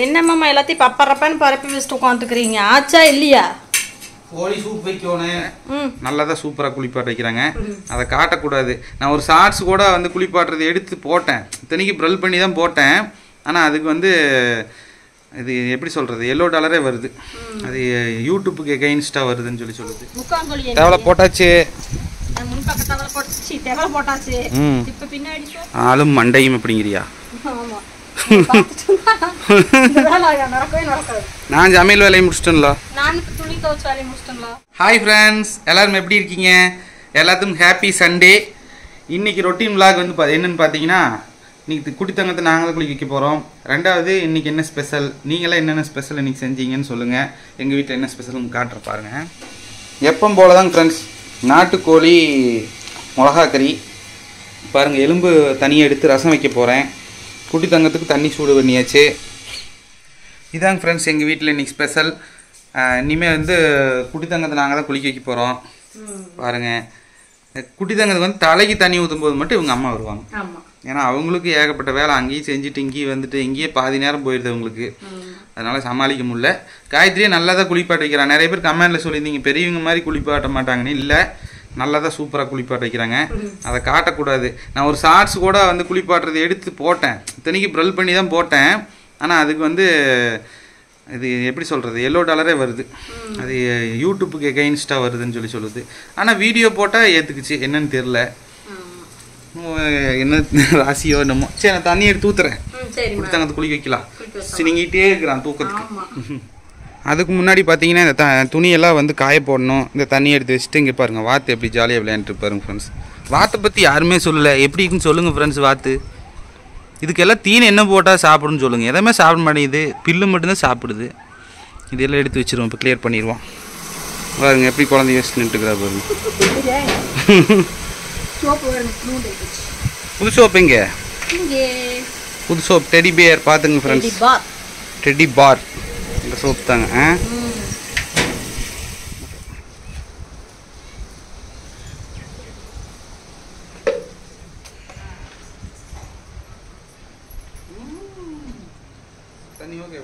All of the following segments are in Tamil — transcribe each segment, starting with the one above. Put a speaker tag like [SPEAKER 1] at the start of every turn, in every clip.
[SPEAKER 1] என்னம்மா எல்லாத்தையும் பப்பறப்பன்னு பரப்பி வச்சுட்டு உட்காந்துக்கிறீங்க? ஆச்சா இல்லையா?
[SPEAKER 2] கோழி சூப் வைக்கணும். நல்லதாக சூப்பராக குளிப்பாட்ட வைக்கிறாங்க. அதை காட்டக்கூடாது. நான் ஒரு ஷார்ட்ஸ் கூட வந்து குளிப்பாட்டுறது எடுத்து போட்டேன். இத்தனைக்கு ப்ரல் பண்ணி தான் போட்டேன். ஆனால் அதுக்கு வந்து இது எப்படி சொல்கிறது, $7 வருது. அது யூடியூப்புக்கு எகைன்ஸ்டாக வருதுன்னு சொல்லுது. தேவலை போட்டாச்சு. ஆளும் மண்டையும் எப்படிங்கிறியா? நான் சமையல் வேலையை முடிச்சிட்டேன்ல. ஹாய் ஃப்ரெண்ட்ஸ், எல்லாரும் எப்படி இருக்கீங்க? எல்லாத்துக்கும் ஹாப்பி சண்டே. இன்னைக்கு ரொட்டீன் விளாக் வந்து என்னன்னு பார்த்தீங்கன்னா, இன்னைக்கு குட்டி தங்கத்தை நாங்கள் தான் குளிக்க வைக்க போகிறோம். ரெண்டாவது இன்னைக்கு என்ன ஸ்பெஷல், நீங்களாம் என்னென்ன ஸ்பெஷல் இன்னைக்கு செஞ்சீங்கன்னு சொல்லுங்கள். எங்கள் வீட்டில் என்ன ஸ்பெஷல்னு காட்டுற பாருங்க. எப்பவும் போல தாங்க ஃப்ரெண்ட்ஸ், நாட்டுக்கோழி மிளகா கறி பாருங்கள். எலும்பு தனியாக எடுத்து ரசம் வைக்க போகிறேன். குட்டி தங்கத்துக்கு தண்ணி சூடு பண்ணியாச்சு. இதாங்க ஃப்ரெண்ட்ஸ் எங்கள் வீட்டில் இன்றைக்கி ஸ்பெஷல். இனிமேல் வந்து குட்டி தங்கத்தை நாங்கள் தான் குளிக்க வைக்க போகிறோம். பாருங்கள், குட்டி தங்கத்துக்கு வந்து தலைக்கு தண்ணி ஊற்றும் போது மட்டும் இவங்க அம்மா வருவாங்க. ஏன்னா அவங்களுக்கு ஏகப்பட்ட வேலை அங்கேயும் செஞ்சுட்டு இங்கேயும் வந்துட்டு இங்கேயே பாதி நேரம் போயிடுது அவங்களுக்கு. அதனால் சமாளிக்க முடியல. காயத்ரியே நல்லா தான் குளிப்பாட்ட வைக்கிறாங்க. நிறைய பேர் கமெண்டில் சொல்லியிருந்தீங்க பெரியவங்க மாதிரி குளிப்பாட்ட மாட்டாங்கன்னு. இல்லை, நல்லா தான் சூப்பராக குளிப்பாட்ட வைக்கிறாங்க. அதை காட்டக்கூடாது. நான் ஒரு ஷார்ட்ஸ் கூட வந்து குளிப்பாட்டுறது எடுத்து போட்டேன். இத்தனைக்கு ப்ரல் பண்ணி தான் போட்டேன். ஆனால் அதுக்கு வந்து இது எப்படி சொல்கிறது, $7 வருது. அது யூடியூப்புக்கு எகைன்ஸ்டாக வருதுன்னு சொல்லுது. ஆனால் வீடியோ போட்டால் ஏற்றுக்குச்சு. என்னன்னு தெரில, என்ன ராசியோ என்னமோ. சரி, நான் தண்ணி எடுத்து ஊற்றுறேன். குடித்தாங்க குளிக்க வைக்கலாம். சினிங்கிட்டே இருக்கிறான் தூக்கத்துக்கு. அதுக்கு முன்னாடி பார்த்தீங்கன்னா இந்த துணியெல்லாம் வந்து காய போடணும். இந்த தண்ணி எடுத்து வச்சுட்டு இங்கே பாருங்கள் வாத்து எப்படி ஜாலியாக விளையாண்டுட்டு பாருங்க ஃப்ரெண்ட்ஸ். வாத்தை பற்றி யாருமே சொல்லலை. எப்படி இருக்குன்னு சொல்லுங்கள் ஃப்ரெண்ட்ஸ். வாத்து இதுக்கெல்லாம் தீனி என்ன போட்டால் சாப்பிடுன்னு சொல்லுங்கள். எதுவுமே சாப்பிட மாட்டேங்குது, பில்லு மட்டும்தான் சாப்பிடுது. இதெல்லாம் எடுத்து வச்சுருவோம். இப்போ கிளியர் பண்ணிடுவோம். பாருங்க எப்படி குழந்தைய வச்சு நின்றுக்கிறா பாருங்க. புது சோப் எங்கே? புது சோப் டெடி பியர் பார்த்துங்க ஃப்ரெண்ட்ஸ். டெடி பார் இந்த சோப் தாங்க. தண்ணி ஓகே.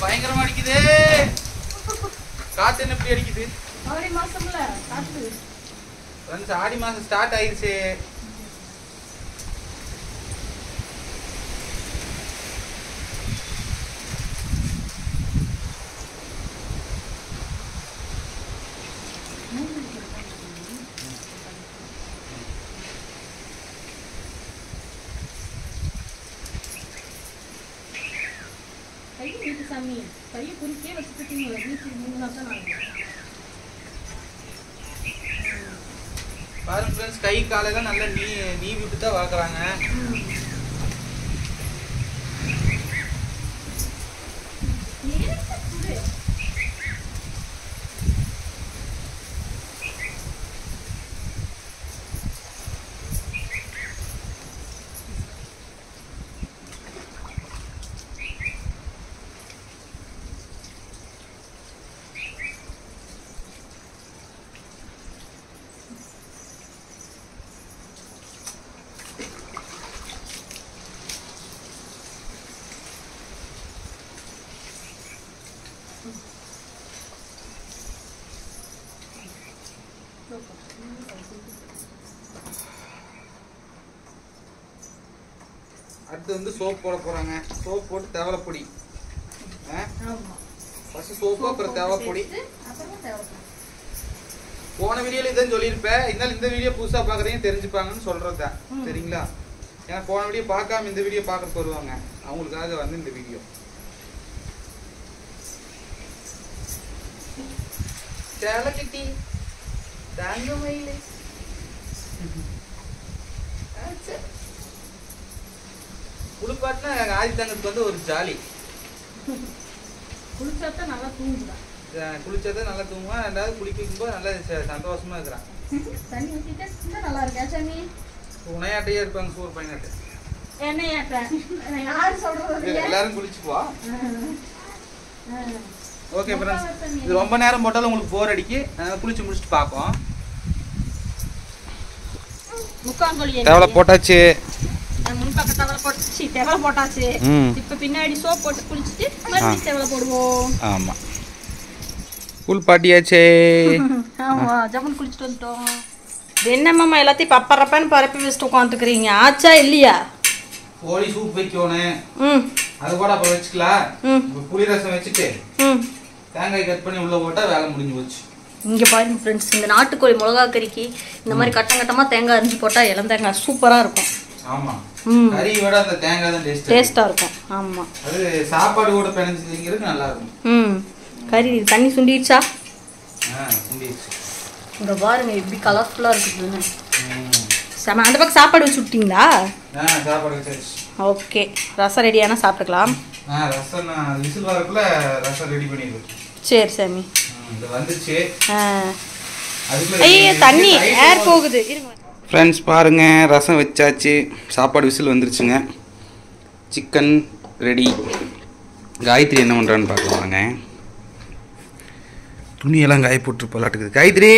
[SPEAKER 2] பயங்கரமா அடிக்குது காத்து. என்ன எப்படி அடிக்குது? ஆடி மாசம்ல காத்து. ஆடி மாசம் ஸ்டார்ட் ஆயிடுச்சு. பாருங்க ஃப்ரெண்ட்ஸ், கை காலையெல்லாம் நல்லா நீ விட்டு தான் வளர்க்குறாங்க. அடுத்து வந்து சோப் போட போறாங்க. சோப் போட்டு தேவலை பொடி. ஃபர்ஸ்ட் சோப்பு, அப்புறம் தேவலை பொடி. போன வீடியோல இதான் சொல்லியிருப்பேன். இருந்தாலும் இந்த வீடியோ புதுசா பாக்குறீங்க தெரிஞ்சுப்பாங்கன்னு சொல்றதுதான். சரிங்களா? ஏன்னா போன வீடியோ பார்க்காம இந்த வீடியோ பார்க்க வருவாங்க. அவங்களுக்காக வந்து இந்த வீடியோ. சேலக்கிட்டி தாங்க மயிலே. குளிப்பாட்டினா ஆதி தங்கத்துக்கு வந்து ஒரு ஜாலி.
[SPEAKER 1] குளிச்சாதான் நல்லா தூங்குதா.
[SPEAKER 2] குளிச்சதான் நல்லா தூங்குவா. ரெண்டாவது குளிக்கும்போது நல்லா சந்தோஷமா இருக்கிறான்.
[SPEAKER 1] தண்ணி ஊத்திட்டா நல்லா இருக்கா சாமி?
[SPEAKER 2] உனையாட்டையே இருப்பாங்க சூர் பையனாட்டு.
[SPEAKER 1] என்னையாட்ட யாரு சொல்றது?
[SPEAKER 2] எல்லாரும் குளிச்சுக்குவா. ஓகே ஃப்ரெண்ட்ஸ், இது ரொம்ப நேரம் போட்டாலும் உங்களுக்கு போர் அடிக்கி. குளிச்சு முடிச்சுட்டு பார்ப்போம்.
[SPEAKER 1] முக்காங்கோழி
[SPEAKER 2] தேவலை போட்டாச்சு.
[SPEAKER 1] முன்பக்க தேவலை போட்டாச்சு. தேவலை போட்டாச்சு. இப்ப பின்னாடி சோப் போட்டு குளிச்சுட்டு மறுபடியும் தேவலை போடுவோம்.
[SPEAKER 2] ஆமா, குளிப்பாட்டியாச்சே.
[SPEAKER 1] ஆமா, ஜம்மன் குளிச்சுட்டு வந்துட்டோம். என்னம்மா எல்லாத்தையும் பப்பரப்பன்னு பரப்பி வச்சுட்டு உட்காந்துக்கிறீங்க? ஆச்சா இல்லையா?
[SPEAKER 2] கோழி சூப் வைக்கணும். அது கூட அப்ப வச்சுக்கலாம். புளி ரசம் வச்சுட்டு தேங்காய் கட் பண்ணி உள்ள போட்டா வேலை முடிஞ்சு போச்சு.
[SPEAKER 1] இங்க பாருங்க ஃப்ரெண்ட்ஸ், இந்த நாட்டுக்கோழி மிளகா கறிக்கு இந்த மாதிரி கட்டம் கட்டமா தேங்காய் அரிஞ்சு போட்டா இளந்தேங்காய் சூப்பரா இருக்கும்.
[SPEAKER 2] ஆமா, கறியோட அந்த தேங்காய் தான்
[SPEAKER 1] டேஸ்டா இருக்கும். ஆமா,
[SPEAKER 2] அது சாப்பாடு கூட பிணைஞ்சிங்கிறது நல்லா இருக்கும்.
[SPEAKER 1] கறி தண்ணி சுண்டிடுச்சா?
[SPEAKER 2] சுண்டிடுச்சு.
[SPEAKER 1] இங்க பாருங்க எப்படி கலர்ஃபுல்லா இருக்குது. செம. அந்த பக்கம் சாப்பாடு வச்சு விட்டீங்களா?
[SPEAKER 2] சாப்பாடு வச்சாச்சு.
[SPEAKER 1] ஓகே, ரசம் ரெடியானா சாப்பிட்டுக்கலாம்.
[SPEAKER 2] ரசம் விசில் வரக்குள்ள ரசம் ரெடி பண்ணிடுவோம்.
[SPEAKER 1] சரி சாமி.
[SPEAKER 2] இது வந்துச்சு.
[SPEAKER 1] ஐயோ தண்ணி ஏர் போகுது. இருங்க
[SPEAKER 2] ஃப்ரெண்ட்ஸ், பாருங்க ரசம் வச்சாச்சு. சாப்பாடு விசில் வந்துருச்சுங்க. Chicken ready. காயத்ரி என்ன பண்ணுறான்னு பார்க்கலாம் வாங்க. துணியெல்லாம் காய போட்டு போலாட்டுக்குது. காயத்ரி,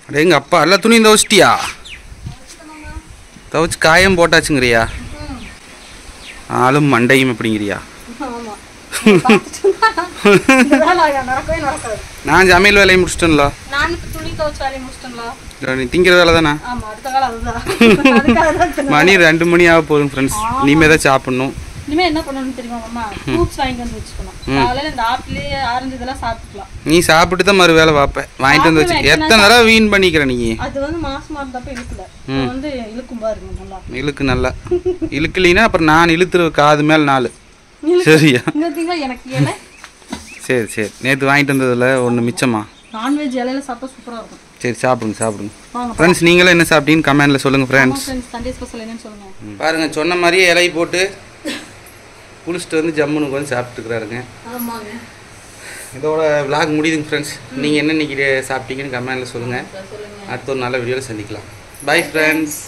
[SPEAKER 2] அடே எங்கள் அப்பா எல்லாம் துணி துவச்சிட்டியா? துவச்சி காயம் போட்டாச்சுங்கிறியா? ஆளும் மண்டையும் எப்படிங்கிறியா? நான் சமையல் வேலையை முடிச்சிட்டேன்ல. நீ திங்கிற வேலை தானே? மணி 2 மணி ஆக போதும் ஃப்ரெண்ட்ஸ். இனிமே தான் சாப்பிடணும்.
[SPEAKER 1] இனிமே என்ன பண்ணணும் தெரியுமா? ஃப்ரூட்ஸ் வாங்கிட்டு வந்து வச்சுக்கணும். காலையில இந்த ஆப்பிள் ஆரஞ்சு இதெல்லாம் சாப்பிட்டுக்கலாம்.
[SPEAKER 2] நீ சாப்பிட்டு தான் மறு வேலை பார்ப்பேன். வாங்கிட்டு வந்து வச்சு எத்தனை தடவை வீண் பண்ணிக்கிற நீ?
[SPEAKER 1] அது வந்து மாசமா இருந்தப்ப இழுக்கல. வந்து இழுக்கும் பாருங்க நல்லா.
[SPEAKER 2] இழுக்கு நல்லா. இழுக்கலைன்னா அப்புறம் நான் இழுத்துற காது மேல் 4. சரியா?
[SPEAKER 1] எனக்கு இலை.
[SPEAKER 2] சரி சரி, நேற்று வாங்கிட்டு வந்ததில் ஒன்று மிச்சமா?
[SPEAKER 1] நான்வெஜ் இலையில சாப்பிட்டா சூப்பரா இருக்கும்.
[SPEAKER 2] சரி, சாப்பிடுங்க சாப்பிடுங்க ஃப்ரெண்ட்ஸ். நீங்களும் என்ன சாப்பிட்டீங்கன்னு கமெண்ட்ல சொல்லுங்க ஃப்ரெண்ட்ஸ்.
[SPEAKER 1] சண்டே ஸ்பெஷல் என்னன்னு சொல்லுங்க.
[SPEAKER 2] பாருங்க, சொன்ன மாதிரியே இலை போட்டு குளிச்சுட்டு வந்து ஜம்முனுக்கு வந்து சாப்பிட்டுக்கிறாருங்க.
[SPEAKER 1] ஆமாங்க.
[SPEAKER 2] இதோட விளாக் முடியுதுங்க ஃப்ரெண்ட்ஸ். நீங்கள் என்ன இன்னைக்கு சாப்பிட்டீங்கன்னு கமெண்ட்ல சொல்லுங்கள். அடுத்த ஒரு நல்ல வீடியோவில் சந்திக்கலாம். Bye friends.